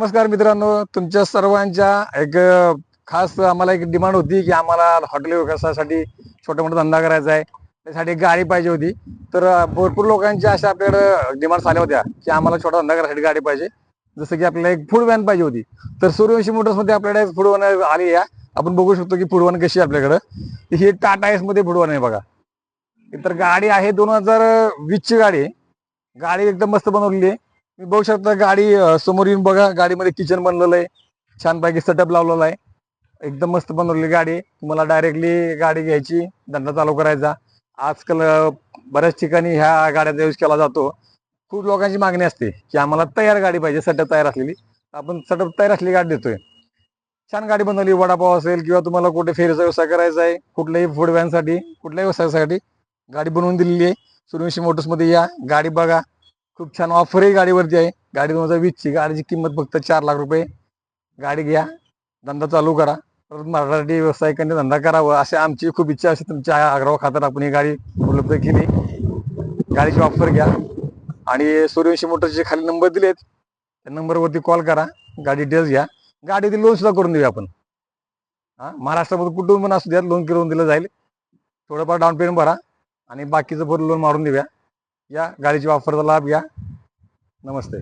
नमस्कार मित्रांनो, तुमच्या सर्वांच्या एक खास आम्हाला एक डिमांड होती की आम्हाला हॉटेल व्यवसायासाठी छोटा मोठा धंदा करायचा आहे. त्यासाठी एक गाडी पाहिजे होती. तर भरपूर लोकांच्या अशा आपल्याकडे डिमांड्स आल्या होत्या की आम्हाला छोटा धंदा करायसाठी गाडी पाहिजे. जसं की आपल्याला एक फूड व्हॅन पाहिजे होती. तर सूर्यवंशी मोटर्समध्ये आपल्याकडे फूड व्हॅन आली आहे. आपण बघू शकतो की फूड व्हॅन कशी आहे आपल्याकडं. ही टाटा एस मध्ये फूड व्हॅन आहे बघा. तर गाडी आहे 2020 ची गाडी आहे. गाडी एकदम मस्त बनवलेली आहे. तुम्ही बघू शकता गाडी समोर येऊन बघा. गाडीमध्ये किचन बनलेलं आहे. छानपैकी सेटअप लावलेला आहे. एकदम मस्त बनवलेली गाडी आहे. तुम्हाला डायरेक्टली गाडी घ्यायची, धंदा चालू करायचा. आजकाल बऱ्याच ठिकाणी ह्या गाड्याचा यूज केला जातो. खूप लोकांची मागणी असते की आम्हाला तयार गाडी पाहिजे, सेटअप तयार असलेली. आपण सेटअप तयार असलेली गाडी देतोय. छान गाडी बनवली. वडापाव असेल किंवा तुम्हाला कुठे फेरीचा व्यवसाय करायचा आहे, कुठल्याही फूड व्हॅनसाठी, कुठल्याही व्यवसायासाठी गाडी बनवून दिलेली आहे. सूर्यवंशी मोटर्स मध्ये या, गाडी बघा. खूप छान ऑफरही गाडीवरती आहे. गाडी 2020 ची. गाडीची किंमत फक्त 4 लाख रुपये. गाडी घ्या, धंदा चालू करा. परत मराठी व्यावसायिकांनी धंदा करावा अशी आमची खूप इच्छा असते. तुमच्या आग्रह खातर आपण ही गाडी उपलब्ध केली. गाडीची ऑफर घ्या आणि सूर्यवंशी मोटर्सचे खाली नंबर दिलेत, त्या नंबरवरती कॉल करा. गाडी डिटेल्स घ्या. गाडीतील लोन सुद्धा करून देऊया आपण. महाराष्ट्रामध्ये कुठून पण असू द्या, लोन करून दिलं जाईल. थोडंफार डाऊन पेमेंट भरा आणि बाकीचं पूर्ण लोन मारून देऊया. या गाडीची ऑफरचा लाभ घ्या. नमस्ते.